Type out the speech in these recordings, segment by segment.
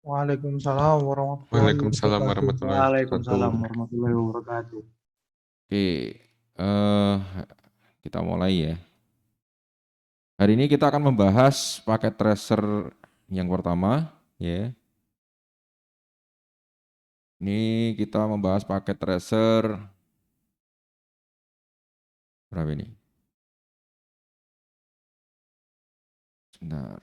Waalaikumsalam warahmatullahi Waalaikumsalam wabarakatuh. warahmatullahi wabarakatuh. Waalaikumsalam warahmatullahi wabarakatuh. Oke, eh, kita mulai ya. Hari ini kita akan membahas paket tracer yang pertama, ya. Ini kita membahas paket tracer berapa ini? Sebentar.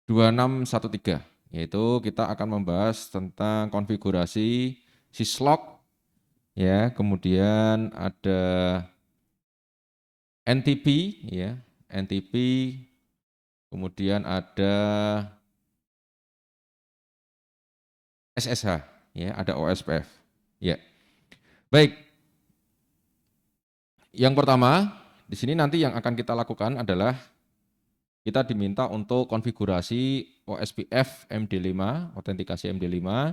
2613, yaitu kita akan membahas tentang konfigurasi syslog, ya. Kemudian ada NTP, ya, NTP. Kemudian ada SSH, ya, ada OSPF. Ya. Baik. Yang pertama, di sini nanti yang akan kita lakukan adalah kita diminta untuk konfigurasi OSPF MD5, autentikasi MD5,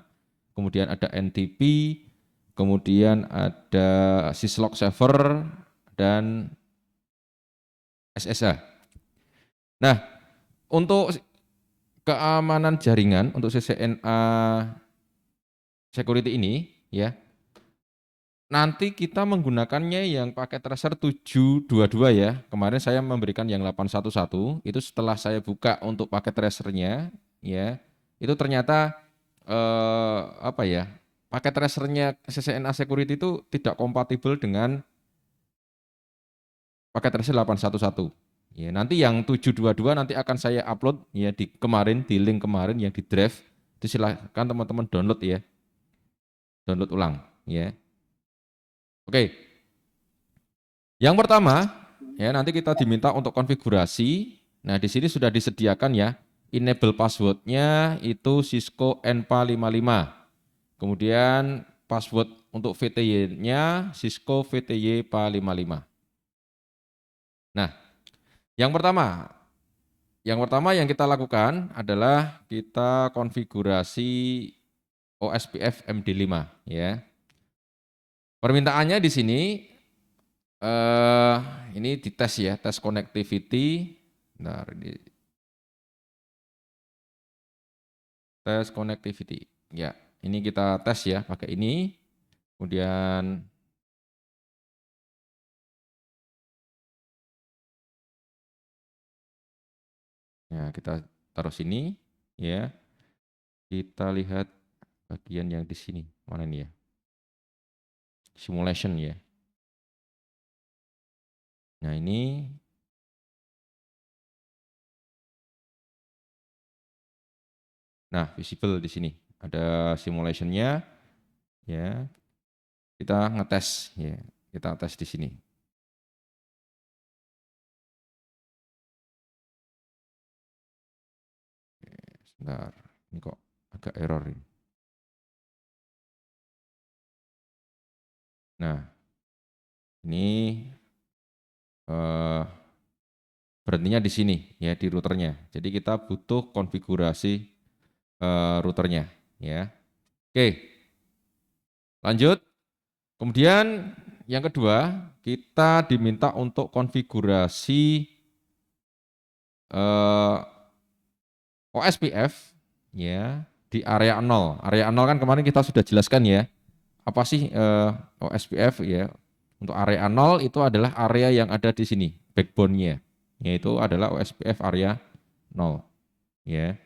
kemudian ada NTP, kemudian ada syslog server dan SSH. Nah, untuk keamanan jaringan untuk CCNA security ini, ya, nanti kita menggunakannya yang pakai tracer 722 ya. Kemarin saya memberikan yang 811, itu setelah saya buka untuk paket tracernya, ya, itu ternyata apa ya? Paket tracernya CCNA Security itu tidak kompatibel dengan paket tracer 811. Ya, nanti yang 722 nanti akan saya upload ya di link kemarin yang di drive. Itu silahkan teman-teman download ya. Download ulang ya. Oke. Yang pertama, ya nanti kita diminta untuk konfigurasi. Nah, di sini sudah disediakan ya, enable passwordnya itu Cisco NPA55. Kemudian password untuk VTY-nya Cisco VTY PA55. Nah, yang pertama yang kita lakukan adalah kita konfigurasi OSPF MD5 ya. Permintaannya di sini ini dites ya, tes connectivity. Nah, ini tes connectivity. Ya, ini kita tes ya pakai ini. Kemudian ya kita taruh sini ya. Kita lihat bagian yang di sini. Mana ini ya? Simulation ya. Nah, ini nah, visible di sini. Ada simulationnya ya. Kita ngetes ya. Kita tes di sini. Sebentar, ini kok agak error ini. Nah, ini berhentinya di sini ya, di routernya. Jadi kita butuh konfigurasi routernya ya. Oke, lanjut. Kemudian yang kedua, kita diminta untuk konfigurasi OSPF ya di area 0. Area 0 kan kemarin kita sudah jelaskan ya. Apa sih OSPF ya? Untuk area 0 itu adalah area yang ada di sini, backbone-nya. Yaitu adalah OSPF area 0 ya.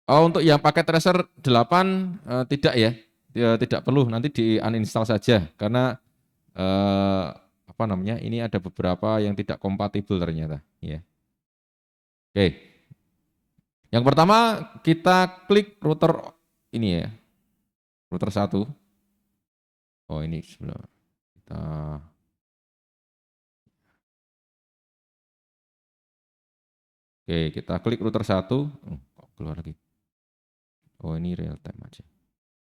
Oh, untuk yang pakai tracer 8 tidak ya. Tidak perlu, nanti di uninstall saja karena apa namanya? Ini ada beberapa yang tidak kompatibel ternyata ya. Oke. Yang pertama kita klik router ini ya. Router 1. Oh, ini sebelah. Kita Oke, kita klik router 1. Kok keluar lagi? Oh, ini real time aja.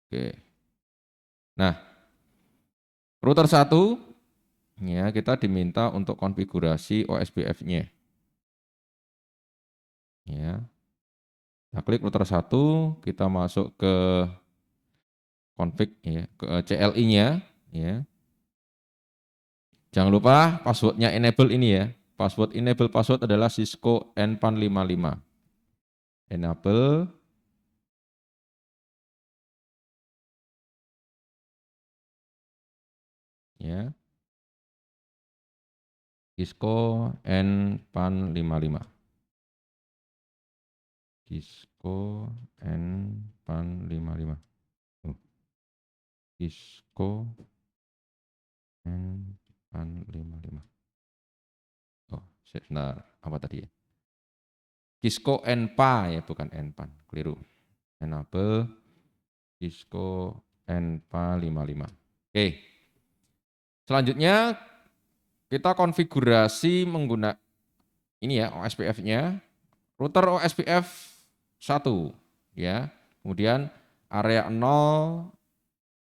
Oke. Nah, router 1 ya kita diminta untuk konfigurasi OSPF-nya. Ya. Kita klik router 1, kita masuk ke config ya, ke CLI-nya ya. Jangan lupa passwordnya enable ini ya. Password enable password adalah Cisco NPAN55. enable ya Cisco NPAN 55. Cisco NPAN 55. Oh, Cisco NPAN 55. Oh, sebentar, apa tadi ya? Cisco NPA ya, bukan NPAN, keliru. Enable Cisco NPA 55. Oke. Selanjutnya kita konfigurasi menggunakan ini ya OSPF-nya, router OSPF 1 ya. Kemudian area 0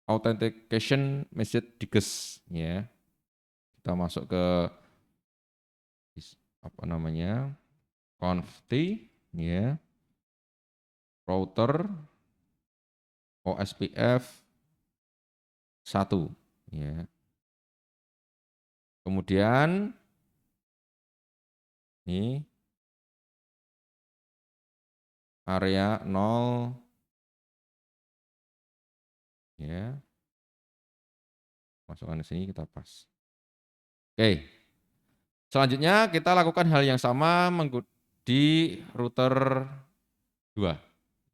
authentication message diges ya. Kita masuk ke apa namanya? conft ya. Router OSPF 1 ya. Kemudian ini area 0 ya. Masukkan ke sini kita pas. Oke. Selanjutnya kita lakukan hal yang sama di router 2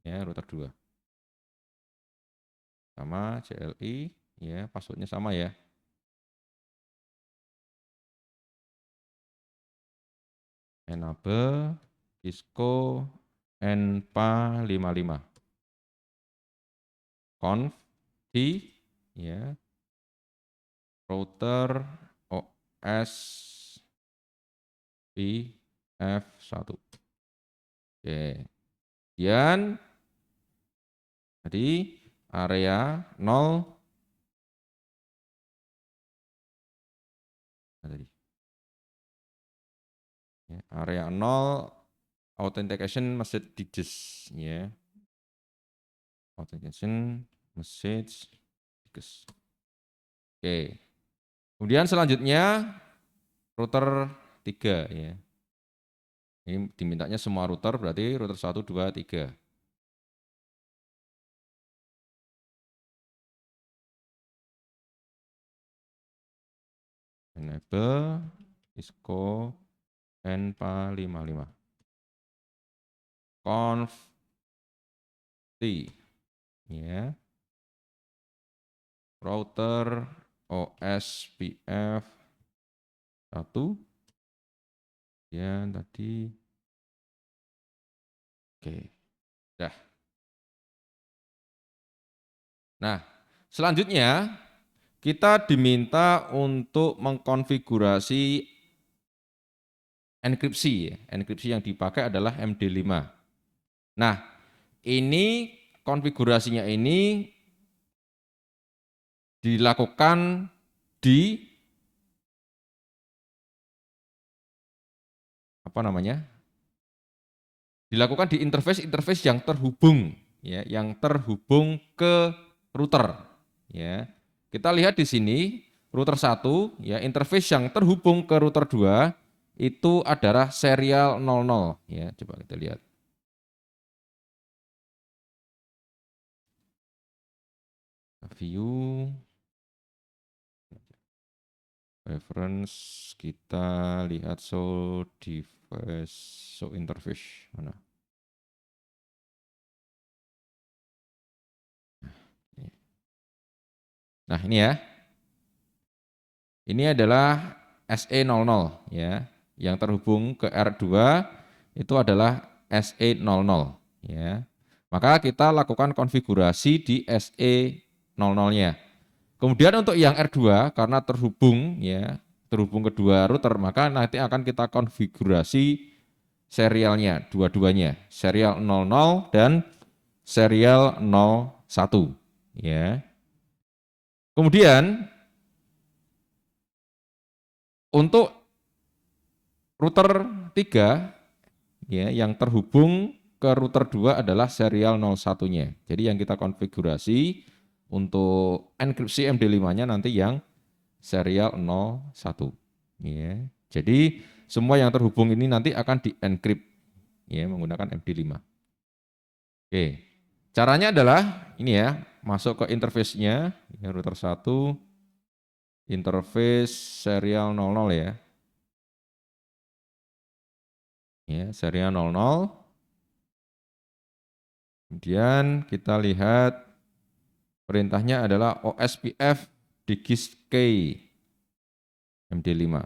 ya, router 2. Sama CLI ya, passwordnya sama ya. Enable Cisco NPA 55. Conf ya. Router OS F1. Oke. Kemudian tadi area 0 tadi. Ya, area 0 authentication message digits ya. Authentication message digits. Oke. Kemudian selanjutnya router 3 ya. Ini dimintanya semua router, berarti router 1, 2, 3. Enable Cisco NPA 55. Conf ya. Router OSPF 1 ya tadi. Oke. Dah. Nah, selanjutnya kita diminta untuk mengkonfigurasi enkripsi ya. Enkripsi yang dipakai adalah MD5. Nah, ini konfigurasinya ini dilakukan di apa namanya? Dilakukan di interface yang terhubung ya, yang terhubung ke router ya. Kita lihat di sini router 1 ya, interface yang terhubung ke router 2 itu adalah serial 00 ya. Coba kita lihat. View reference, kita lihat show device, show interface mana. Nah ini ya, ini adalah SE00 ya, yang terhubung ke R2 itu adalah SE00 ya. Maka kita lakukan konfigurasi di SE00-nya. Kemudian untuk yang R2 karena terhubung ya, terhubung kedua router, maka nanti akan kita konfigurasi serialnya, dua-duanya, serial 00 dan serial 01 ya. Kemudian untuk router 3 ya, yang terhubung ke router 2 adalah serial 01-nya. Jadi yang kita konfigurasi untuk enkripsi MD5-nya nanti yang serial 01 ya. Jadi semua yang terhubung ini nanti akan di-encrypt ya menggunakan MD5. Oke. Caranya adalah ini ya, masuk ke interface-nya, ya, router 1, interface serial 00 ya. Ya, serial 00. Kemudian kita lihat perintahnya adalah OSPF digis K MD5.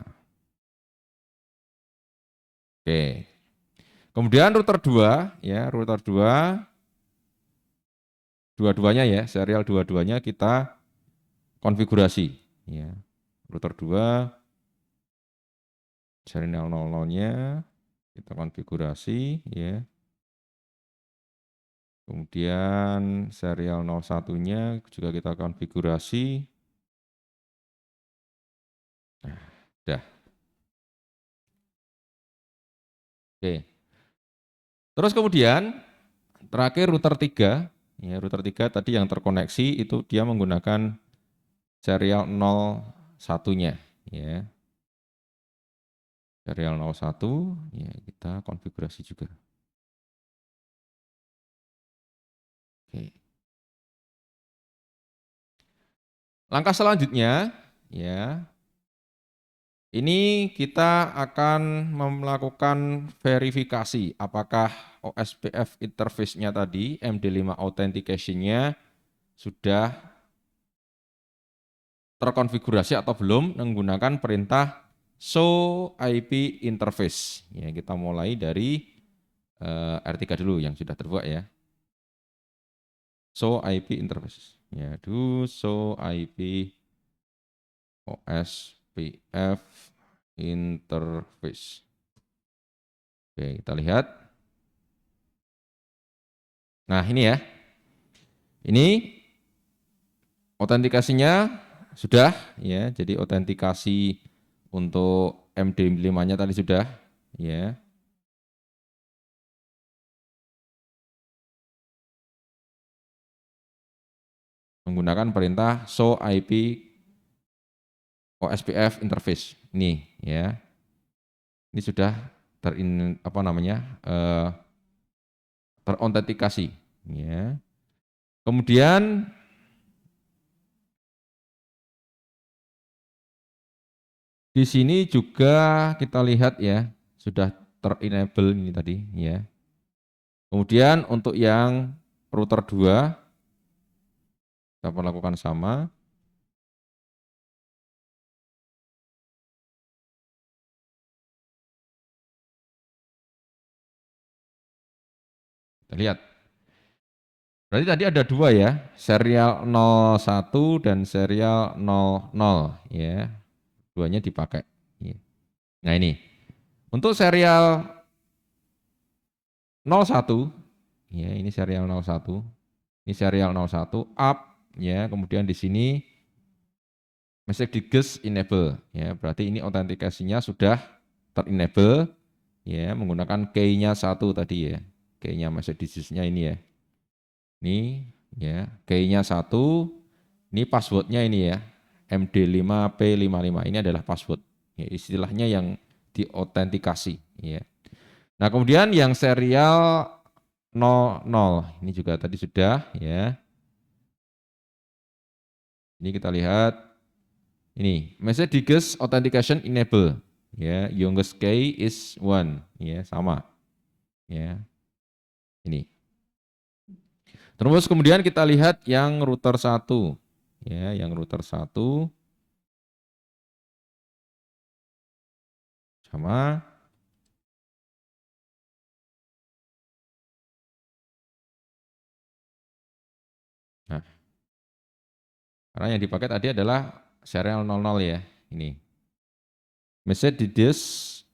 Oke. Kemudian router 2 ya, router 2 dua-duanya ya, serial dua-duanya kita konfigurasi ya. Router 2 serial 00-nya kita konfigurasi ya. Kemudian serial 01-nya juga kita konfigurasi. Nah, dah. Oke. Terus kemudian terakhir router 3, ya router 3 tadi yang terkoneksi itu dia menggunakan serial 01-nya ya. Serial 01 ya kita konfigurasi juga. Oke. Langkah selanjutnya ya. Ini kita akan melakukan verifikasi apakah OSPF interface-nya tadi MD5 authentication-nya sudah terkonfigurasi atau belum menggunakan perintah show IP interface. Ya, kita mulai dari R3 dulu yang sudah terbuat ya. Show IP interface. Ya, do show IP OSPF interface. Oke, kita lihat. Nah, ini ya. Ini autentikasinya sudah ya. Jadi autentikasi untuk MD5-nya tadi sudah ya. Menggunakan perintah show IP OSPF interface. Ini ya. Ini sudah terautentikasi ya. Kemudian di sini juga kita lihat ya, sudah ter-enable ini tadi ya. Kemudian untuk yang router 2 kita melakukan sama. Kita lihat. Berarti tadi ada dua ya, serial 01 dan serial 00 ya. Duanya dipakai. Nah ini. Untuk serial 01 ya, ini serial 01. Ini serial 01 up ya, kemudian di sini message digest enable ya. Berarti ini autentikasinya sudah ter-enable ya menggunakan key-nya 1 tadi ya. Key-nya message digest-nya ini ya. Ini ya, key-nya 1. Ini password-nya ini ya. MD5P55. Ini adalah password. Ya, istilahnya yang diautentikasi ya. Nah, kemudian yang serial 00 ini juga tadi sudah ya. Ini kita lihat ini message digest authentication enable ya, youngest key is 1 ya, sama. Ya. Ini. Terus kemudian kita lihat yang router 1 ya, yang router 1 sama. Nah, karena yang dipakai tadi adalah serial 00 ya, ini. Message digest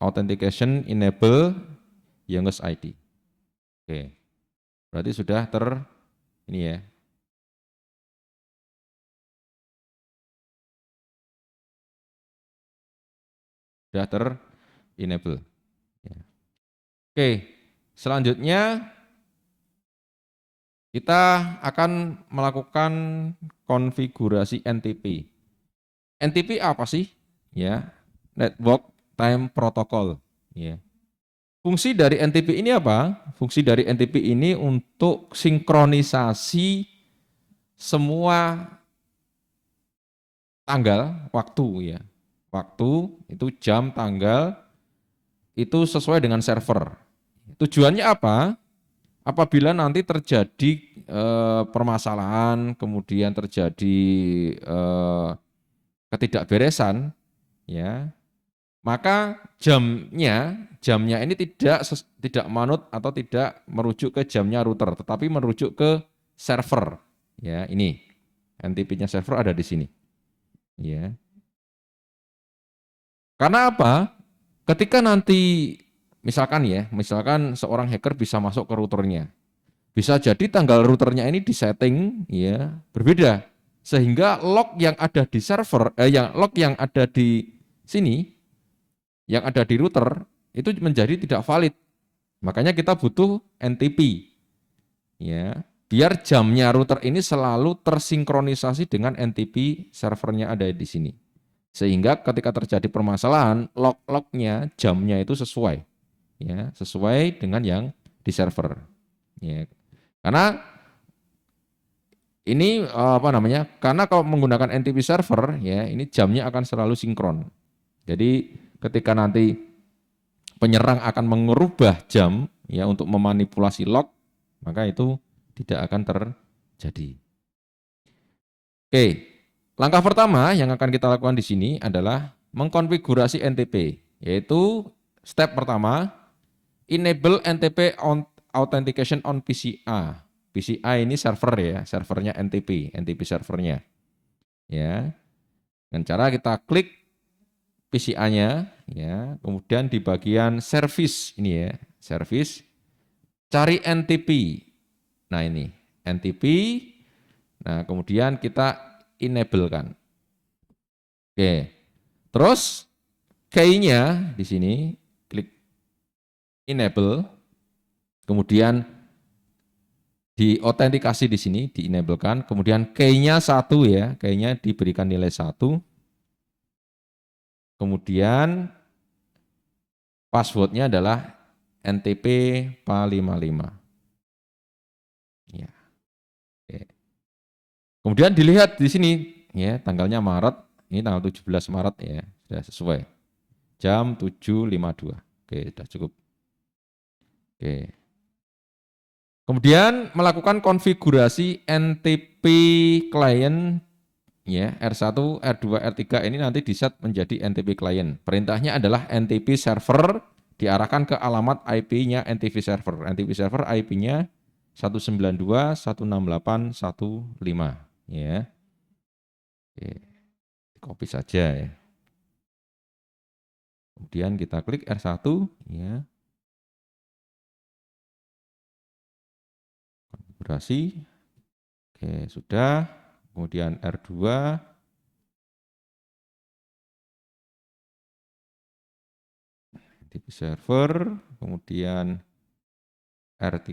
authentication enable youngest ID. Oke. Berarti sudah ini ya. Sudah enable. Ya. Oke, selanjutnya kita akan melakukan konfigurasi NTP. NTP apa sih? Ya, Network Time Protocol. Ya. Fungsi dari NTP ini apa? Fungsi dari NTP ini untuk sinkronisasi semua tanggal, waktu ya. Waktu itu jam, tanggal itu sesuai dengan server. Tujuannya apa? Apabila nanti terjadi permasalahan, kemudian terjadi ketidakberesan, ya, maka jamnya ini tidak manut atau tidak merujuk ke jamnya router, tetapi merujuk ke server. Ya, ini NTP-nya server ada di sini. Ya. Karena apa? Ketika nanti misalkan seorang hacker bisa masuk ke routernya. Bisa jadi tanggal routernya ini disetting ya berbeda sehingga log yang ada di server log yang ada di sini yang ada di router itu menjadi tidak valid. Makanya kita butuh NTP ya, biar jamnya router ini selalu tersinkronisasi dengan NTP servernya ada di sini. Sehingga ketika terjadi permasalahan, log-lognya, jamnya itu sesuai ya, sesuai dengan yang di server. Ya. Karena ini Karena kalau menggunakan NTP server ya, ini jamnya akan selalu sinkron. Jadi ketika nanti penyerang akan mengubah jam ya untuk memanipulasi log, maka itu tidak akan terjadi. Oke, langkah pertama yang akan kita lakukan di sini adalah mengkonfigurasi NTP, yaitu step pertama, enable NTP authentication on PCI. PCI ini server ya, servernya NTP servernya. Ya. Dengan cara kita klik PCI-nya ya, kemudian di bagian service ini ya, service cari NTP. Nah, ini NTP. Nah, kemudian kita enable kan. Oke. Terus key-nya di sini klik enable. Kemudian diautentikasi di sini, di-enablekan. Kemudian key-nya 1 ya, key-nya diberikan nilai 1. Kemudian password-nya adalah NTP PA55. Ya. Oke. Kemudian dilihat di sini ya, tanggalnya Maret, ini tanggal 17 Maret ya, sudah sesuai. Jam 7.52. Oke, sudah cukup. Oke. Kemudian melakukan konfigurasi NTP client ya, R1, R2, R3 ini nanti di-set menjadi NTP client. Perintahnya adalah NTP server diarahkan ke alamat IP-nya NTP server. NTP server IP-nya 192.168.1.5 ya. Oke, copy saja ya. Kemudian kita klik R1 ya. Konfigurasi. Oke, sudah. Kemudian R2 NTP server, kemudian R3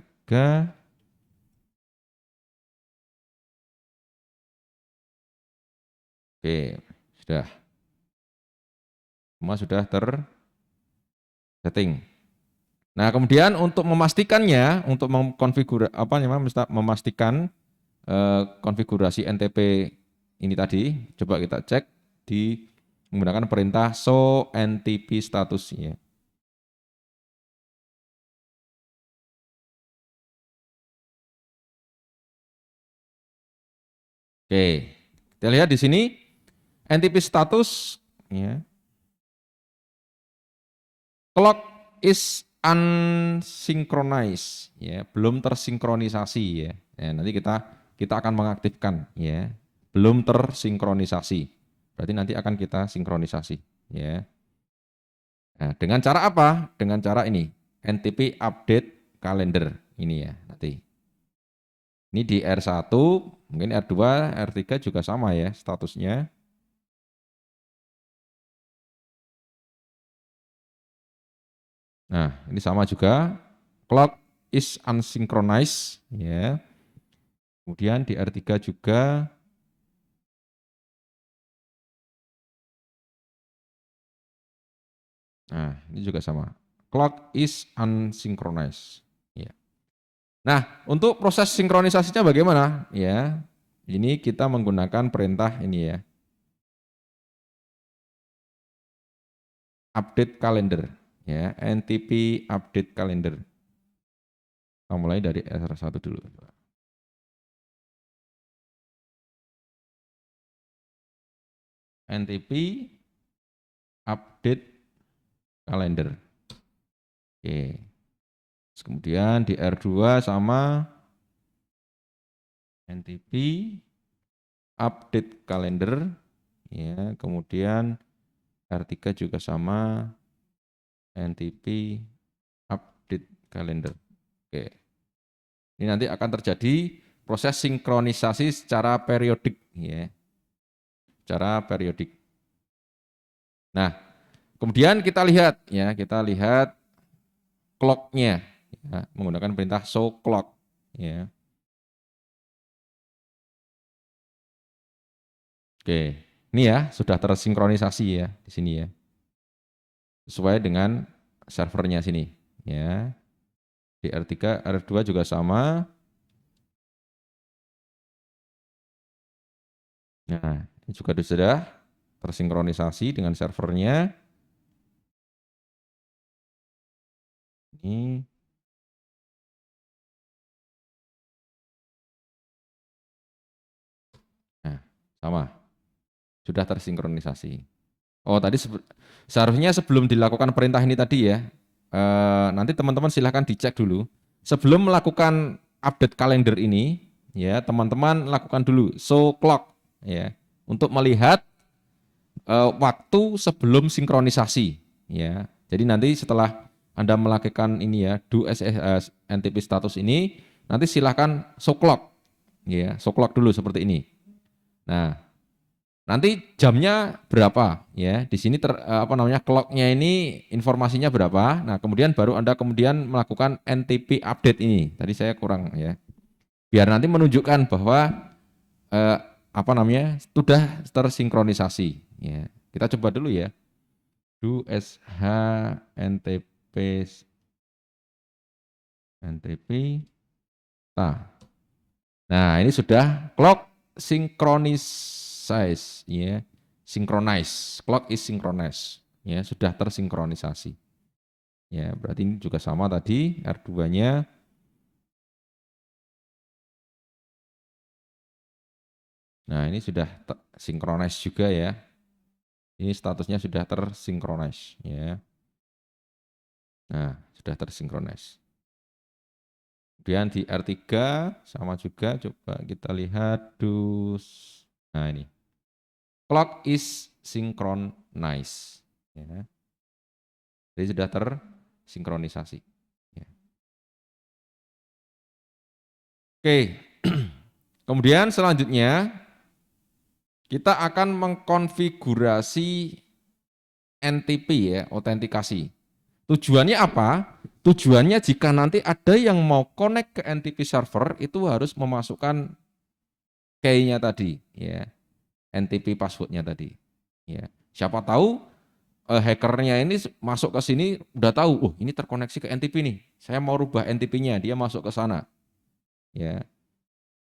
oke, sudah. Semua sudah tersetting. Nah, kemudian untuk memastikannya, untuk memastikan konfigurasi NTP ini tadi, coba kita cek di menggunakan perintah show NTP status ya. Oke, kita lihat di sini NTP status ya. Clock is unsynchronized ya, belum tersinkronisasi ya. Ya, nanti kita akan mengaktifkan ya. Belum tersinkronisasi. Berarti nanti akan kita sinkronisasi ya. Nah, dengan cara apa? Dengan cara ini, NTP update kalender ini ya nanti. Ini di R1, mungkin R2, R3 juga sama ya statusnya. Nah, ini sama juga. Clock is unsynchronized ya. Kemudian di R3 juga nah, ini juga sama. Clock is unsynchronized. Ya. Nah, untuk proses sinkronisasinya bagaimana? Ya, ini kita menggunakan perintah ini ya, update calendar, ya, NTP update calendar. Kita mulai dari R1 dulu. NTP update calendar. Oke. Terus kemudian di R2 sama NTP update calendar, ya, kemudian R3 juga sama NTP update calendar. Oke. Ini nanti akan terjadi proses sinkronisasi secara periodik, ya, secara periodik. Nah, kemudian kita lihat, ya, kita lihat clock-nya, ya, menggunakan perintah show clock, ya. Oke, ini ya sudah tersinkronisasi ya di sini ya, sesuai dengan servernya sini, ya. Di R3, R2 juga sama. Nah, ini juga sudah tersinkronisasi dengan servernya. Ini, nah, sama, sudah tersinkronisasi. Oh, tadi seharusnya sebelum dilakukan perintah ini tadi ya, nanti teman-teman silahkan dicek dulu. Sebelum melakukan update kalender ini, ya teman-teman lakukan dulu show clock, ya, untuk melihat waktu sebelum sinkronisasi, ya. Jadi nanti setelah Anda melakukan ini ya, do SSH NTP status ini, nanti silahkan show clock, ya, show clock dulu seperti ini. Nah, nanti jamnya berapa, ya? Di sini apa namanya clocknya ini informasinya berapa? Nah, kemudian baru Anda kemudian melakukan NTP update ini. Tadi saya kurang ya. Biar nanti menunjukkan bahwa eh, apa namanya sudah tersinkronisasi. Ya, kita coba dulu ya. Do SH NTP NTP. Nah, ini sudah clock synchronize, ya. Synchronize. Clock is synchronized. Ya, sudah tersinkronisasi. Ya, berarti ini juga sama tadi R2-nya. Nah, ini sudah synchronize juga ya. Ini statusnya sudah tersinkronis ya. Nah, sudah tersinkronis. Kemudian di R3 sama juga, coba kita lihat dus. Nah, ini. Clock is synchronized ya. Jadi sudah tersinkronisasi. Ya. Oke, kemudian selanjutnya kita akan mengkonfigurasi NTP ya, autentikasi. Tujuannya apa? Tujuannya jika nanti ada yang mau connect ke NTP server itu harus memasukkan key-nya tadi, ya, NTP password-nya tadi. Ya. Siapa tahu hackernya ini masuk ke sini udah tahu, oh ini terkoneksi ke NTP nih, saya mau rubah NTP-nya, dia masuk ke sana. Ya.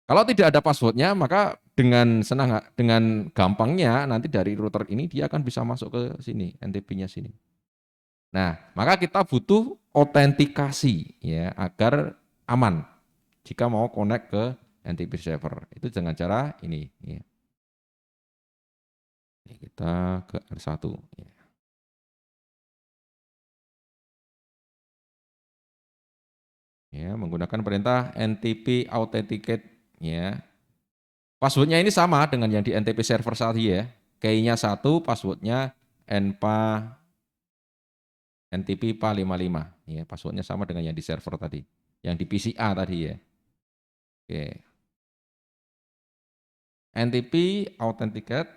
Kalau tidak ada passwordnya, maka dengan gampangnya nanti dari router ini dia akan bisa masuk ke sini, NTP-nya sini. Nah, maka kita butuh autentikasi ya agar aman jika mau connect ke NTP server. Itu dengan cara ini. Ya. Kita ke R1. Ya. Ya, menggunakan perintah NTP authenticate. Ya. Passwordnya ini sama dengan yang di NTP server tadi ya. Key-nya 1, passwordnya NTP PA55. Ya, passwordnya sama dengan yang di server tadi. Yang di PCA tadi ya. Oke. NTP authenticate.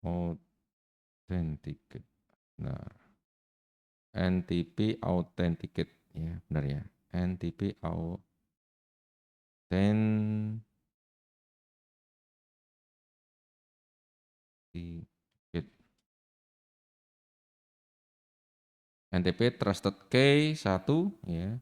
Authenticate. Nah, NTP authenticate. Ya, benar ya. NTP NTP Trusted Key 1 ya.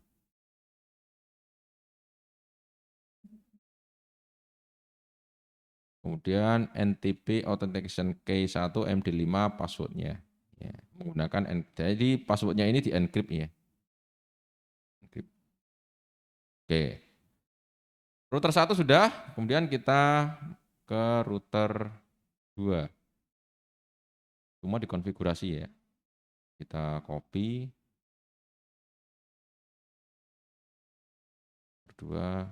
Kemudian NTP Authentication Key 1 MD5 passwordnya. Ya, menggunakan jadi passwordnya ini di encrypt ya. Encrypt. Oke. Router 1 sudah, kemudian kita ke router 2. Semua dikonfigurasi ya. Kita copy. Berdua.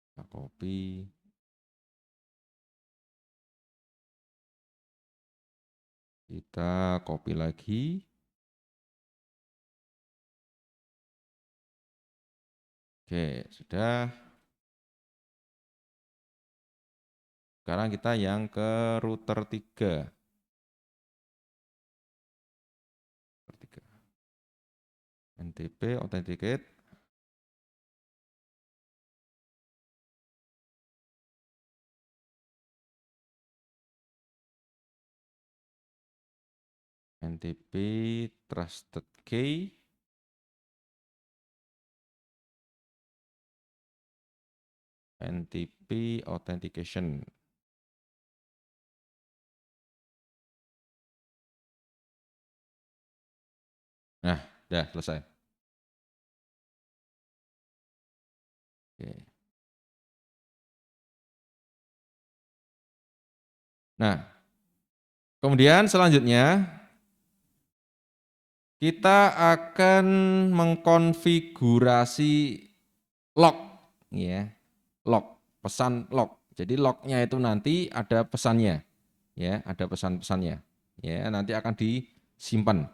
Kita copy. Kita copy lagi. Oke, sudah. Sekarang kita yang ke router 3. NTP Authenticate. NTP Trusted Key. NTP Authentication. Nah, udah selesai. Oke. Nah, kemudian selanjutnya kita akan mengkonfigurasi log, ya, log, pesan log. Jadi lognya itu nanti ada pesannya, ya, ada pesan-pesannya, ya, nanti akan disimpan,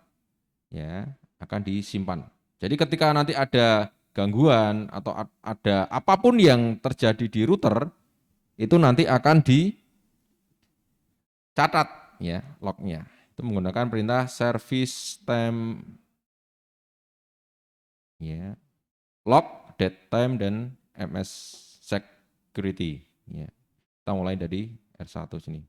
ya, akan disimpan. Jadi ketika nanti ada gangguan atau ada apapun yang terjadi di router, itu nanti akan dicatat, ya, lognya. Itu menggunakan perintah service time, ya, log, datetime, dan ms security. Ya. Kita mulai dari R1 sini.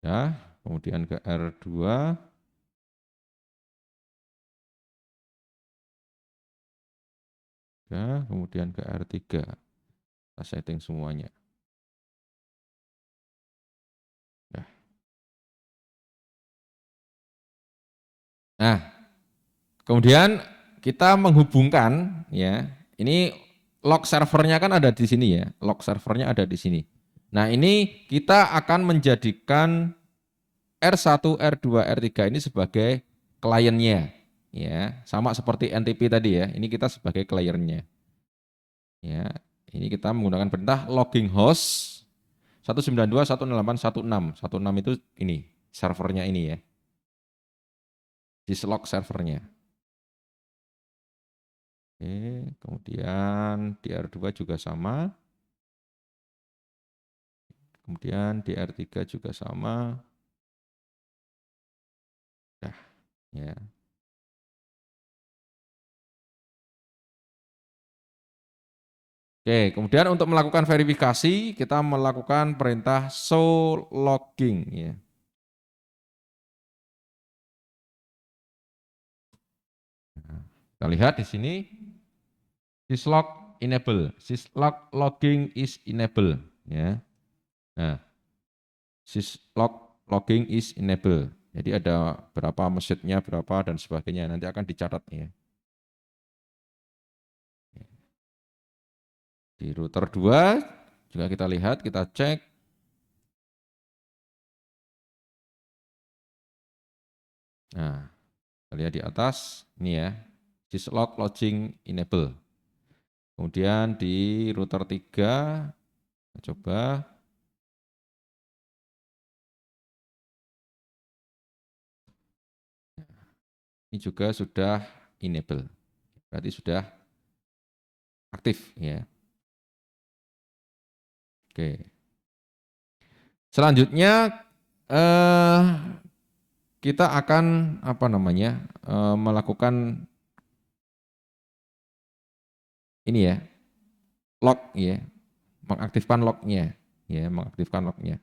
Ya, kemudian ke R2. Ya, kemudian ke R3. Kita setting semuanya. Ya. Nah, kemudian kita menghubungkan, ya. Ini log servernya kan ada di sini ya. Log servernya ada di sini. Nah, ini kita akan menjadikan R1, R2, R3 ini sebagai kliennya, ya. Sama seperti NTP tadi ya. Ini kita sebagai kliennya. Ya, ini kita menggunakan perintah logging host 192.168.16. 16 itu ini servernya ini ya. Syslog servernya. Oke, kemudian di R2 juga sama. Kemudian di R3 juga sama. Nah, ya. Oke, kemudian untuk melakukan verifikasi kita melakukan perintah show logging ya. Nah, kita lihat di sini syslog enable, syslog logging is enable ya. Nah, syslog logging is enable. Jadi ada berapa mesinnya berapa dan sebagainya nanti akan dicatat ya. Di router 2 juga kita lihat, kita cek. Nah, kita lihat di atas ini ya, syslog logging enable. Kemudian di router 3 kita coba. Ini juga sudah enable. Berarti sudah aktif ya. Oke. Selanjutnya kita akan melakukan ini ya, log ya, mengaktifkan lognya, ya, mengaktifkan lognya.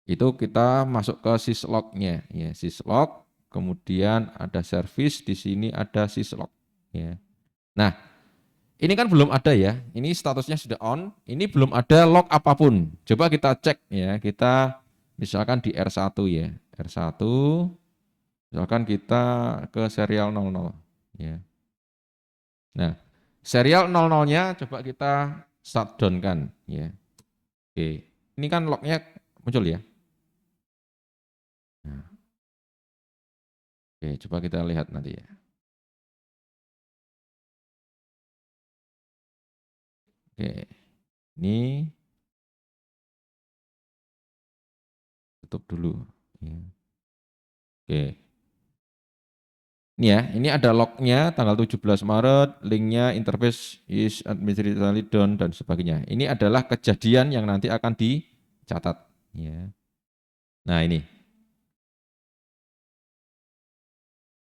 Itu kita masuk ke syslog-nya, ya, syslog, kemudian ada service, di sini ada syslog, ya. Nah, ini kan belum ada ya, ini statusnya sudah on, ini belum ada log apapun. Coba kita cek ya, kita misalkan di R1 ya, R1, misalkan kita ke serial 00 ya. Nah, serial 00-nya coba kita shutdown kan ya. Oke, ini kan lognya muncul ya. Nah, oke, coba kita lihat nanti ya. Oke, ini tutup dulu. Ya. Oke, ini ya, ini ada lognya tanggal 17 Maret, linknya interface is administratively done dan sebagainya. Ini adalah kejadian yang nanti akan dicatat. Ya. Nah ini,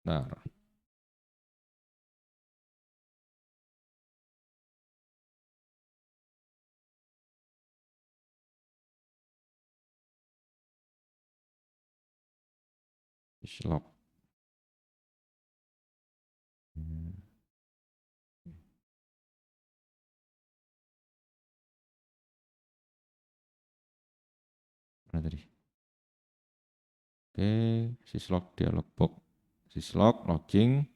nah is log. Hmm, mana tadi? Oke, syslog dialog box, syslog logging.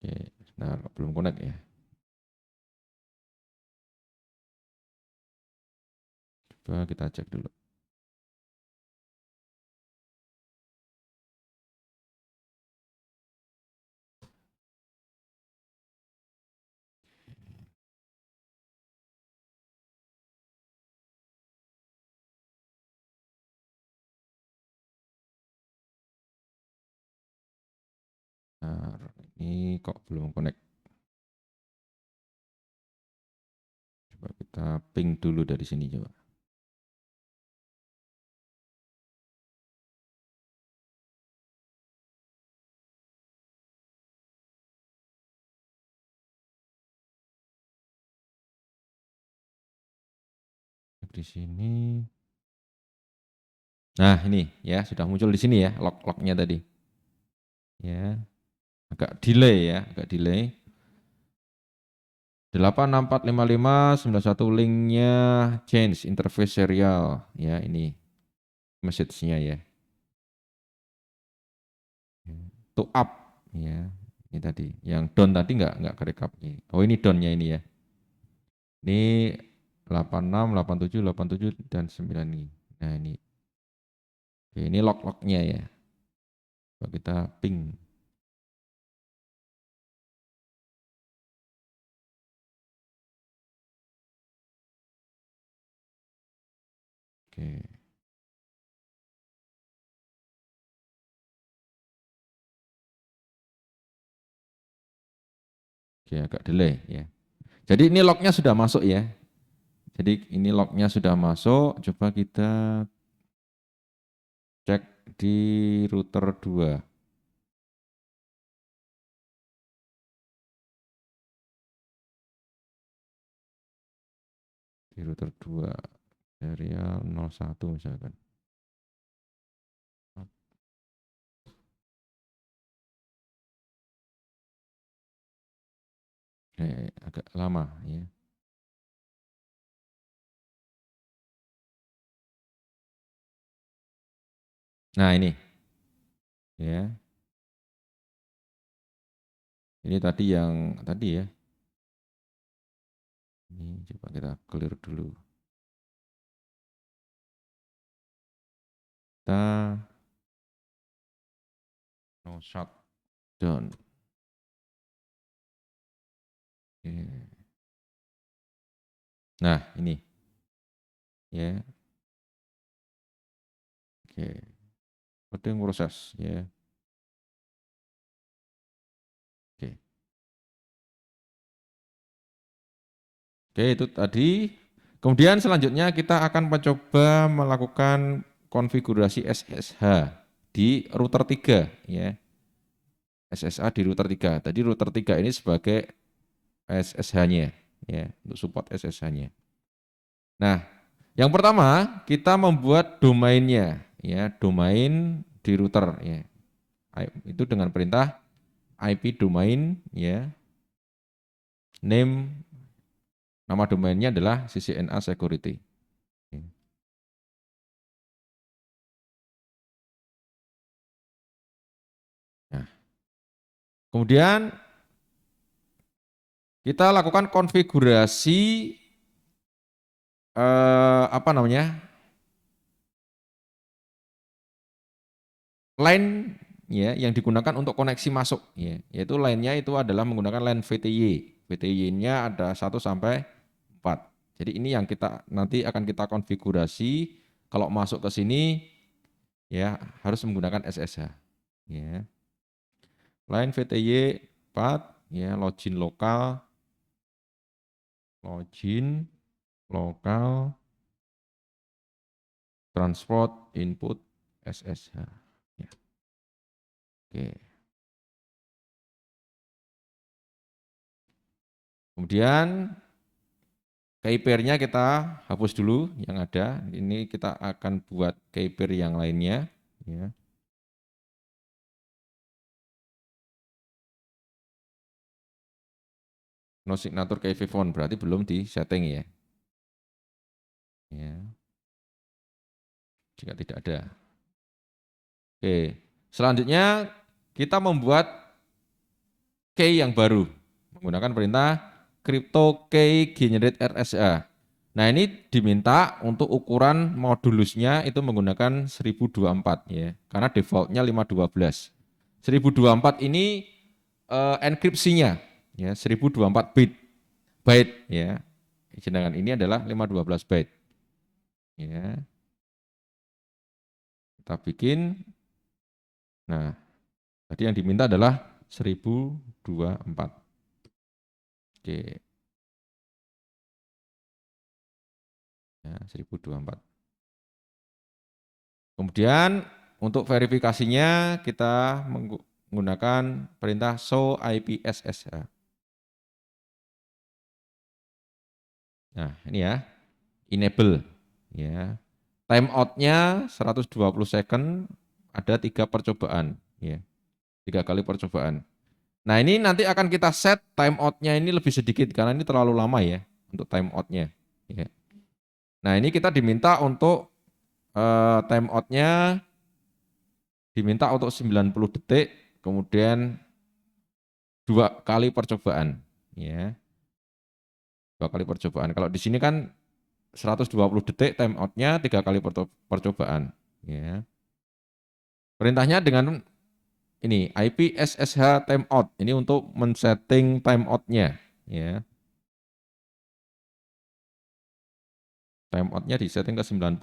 Oke, nah belum connect ya. Coba kita cek dulu. Nah, ini kok belum connect. Coba kita ping dulu dari sini coba. Di sini. Nah, ini ya sudah muncul di sini ya log-lognya tadi. Ya, agak delay ya, agak delay. 8645591 linknya change interface serial ya ini message-nya ya. To up ya. Ini tadi. Yang down tadi nggak ke recap. Oh, ini down-nya ini ya. Ini 86, 87, 87 dan 9 ini. Nah, ini. Oke, ini log-lognya ya. Coba kita ping. Oke. Oke, agak delay ya. Jadi ini lognya sudah masuk ya. Jadi ini lognya sudah masuk. Coba kita cek di router 2. Di router 2 serial 01 misalkan. Agak lama ya. Nah ini ya. Ini tadi yang tadi ya. Ini coba kita clear dulu. Kita no shutdown. Oke. Nah ini ya. Oke. Ada yang proses ya. Oke. Oke itu tadi Kemudian selanjutnya kita akan mencoba melakukan konfigurasi SSH di router 3 ya. SSH di router 3. Tadi router 3 ini sebagai SSH-nya ya, untuk support SSH-nya. Nah, yang pertama kita membuat domainnya ya, domain di router ya. Itu dengan perintah IP domain ya. Name, nama domainnya adalah CCNA security. Nah, kemudian kita lakukan konfigurasi apa namanya? Line ya yang digunakan untuk koneksi masuk ya, yaitu line-nya itu adalah menggunakan line VTY. VTY-nya ada 1 sampai 4. Jadi ini yang kita nanti akan kita konfigurasi kalau masuk ke sini ya harus menggunakan SSH ya. Line VTY 4 ya, login lokal transport input SSH ya. Oke. Kemudian key pair-nya kita hapus dulu yang ada. Ini kita akan buat key pair yang lainnya ya. No signature key phone berarti belum di setting ya. Ya. Jika tidak ada. Oke. Selanjutnya kita membuat key yang baru menggunakan perintah crypto key generate RSA. Nah, ini diminta untuk ukuran modulusnya itu menggunakan 1024 ya. Karena defaultnya 512. 1024 ini enkripsinya ya 1024 byte ya. Sedangkan ini adalah 512 byte. Ya. Kita bikin. Nah, tadi yang diminta adalah 1024. Oke. Ya, 1024. Kemudian untuk verifikasinya kita menggunakan perintah show IP SSH. Nah, ini ya. Enable ya. Timeout-nya 120 second, ada 3 percobaan ya. 3 kali percobaan. Nah, ini nanti akan kita set timeout-nya ini lebih sedikit karena ini terlalu lama ya untuk timeout-nya ya. Nah, ini kita diminta untuk timeout-nya diminta untuk 90 detik, kemudian 2 kali percobaan ya. 2 kali percobaan. Kalau di sini kan 120 detik timeout-nya 3 kali percobaan ya. Perintahnya dengan ini IP SSH timeout. Ini untuk men-setting timeout-nya ya. Timeout-nya disetting ke 90,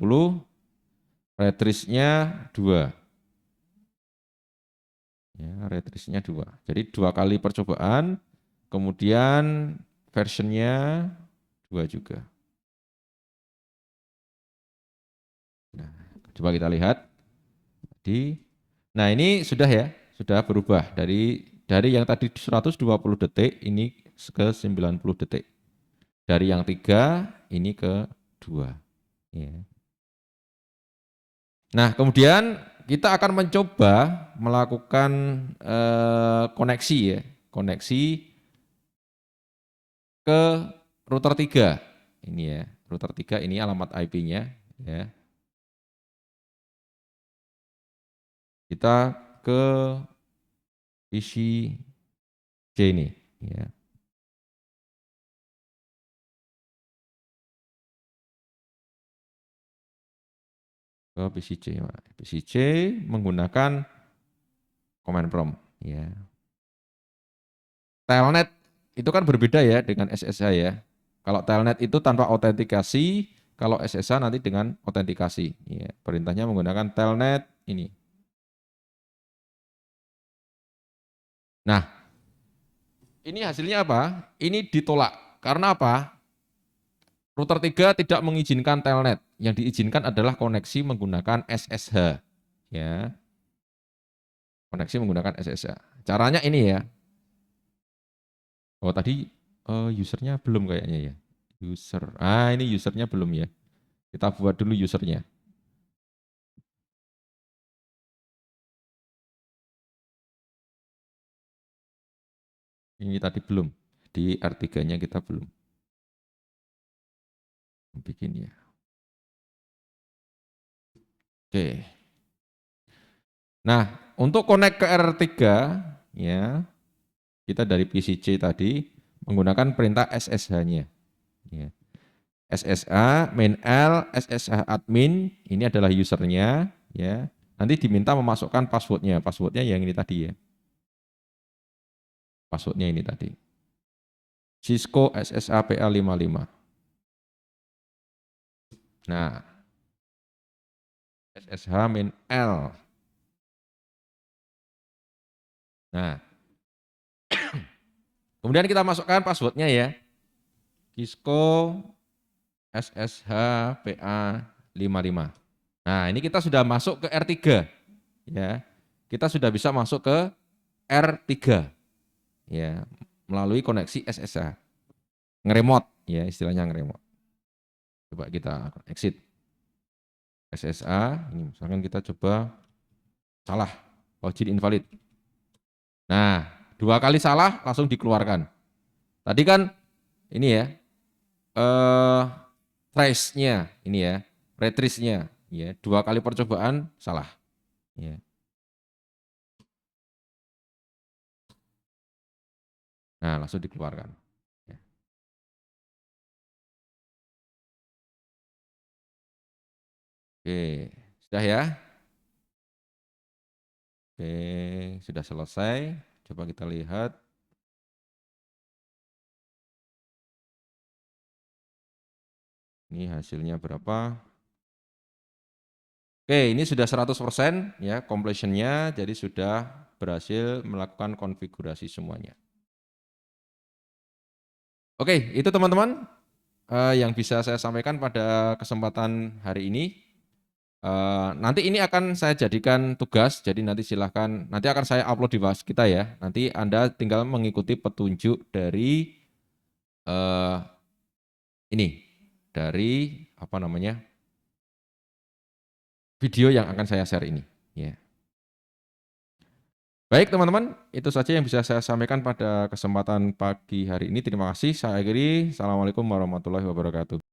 retrace-nya 2. Ya, retrace-nya 2. Jadi 2 kali percobaan, kemudian version-nya 2 juga. Nah, coba kita lihat. Nah, ini sudah ya, sudah berubah dari yang tadi 120 detik ini ke 90 detik. Dari yang 3 ini ke 2. Ya. Nah, kemudian kita akan mencoba melakukan koneksi ya, koneksi ke router 3. Ini ya, router 3 ini alamat IP-nya ya. Kita ke isi C ini ya. Ke PCC. PCC menggunakan command prompt ya. Telnet itu kan berbeda ya dengan SSH ya. Kalau telnet itu tanpa autentikasi, kalau SSH nanti dengan autentikasi. Ya, perintahnya menggunakan telnet ini. Nah, ini hasilnya apa? Ini ditolak. Karena apa? Router 3 tidak mengizinkan telnet. Yang diizinkan adalah koneksi menggunakan SSH. Ya. Koneksi menggunakan SSH. Caranya ini ya. Oh tadi usernya belum kayaknya ya. User. Ini usernya belum ya. Kita buat dulu usernya. Ini tadi belum. Di R3-nya kita belum. Bikin ya. Oke. Nah, untuk connect ke R3 ya, kita dari PCC tadi menggunakan perintah SSH-nya. Ya. SSH main L, SSH admin, ini adalah usernya ya. Nanti diminta memasukkan passwordnya. Passwordnya yang ini tadi ya. Passwordnya ini tadi. Cisco SSH PA55. Nah, SSH min L. Nah, kemudian kita masukkan passwordnya ya. Cisco SSH PA55. Nah, ini kita sudah masuk ke R3 ya. Kita sudah bisa masuk ke R3 ya, melalui koneksi SSH. Ngeremot ya, istilahnya ngeremot. Coba kita exit SSH, ini misalkan kita coba salah, login invalid. Nah, 2 kali salah langsung dikeluarkan. Tadi kan ini ya, trace-nya ini ya, retrice-nya ya, 2 kali percobaan salah. Ya. Nah, langsung dikeluarkan. Ya. Oke, sudah ya? Oke, sudah selesai. Coba kita lihat. Ini hasilnya berapa? Oke, ini sudah 100% ya completion-nya, jadi sudah berhasil melakukan konfigurasi semuanya. Oke, itu teman-teman yang bisa saya sampaikan pada kesempatan hari ini. Nanti ini akan saya jadikan tugas, jadi nanti silahkan, nanti akan saya upload di Was kita ya. Nanti Anda tinggal mengikuti petunjuk dari ini, dari apa namanya, video yang akan saya share ini. Ya. Baik teman-teman, itu saja yang bisa saya sampaikan pada kesempatan pagi hari ini. Terima kasih, saya akhiri. Assalamualaikum warahmatullahi wabarakatuh.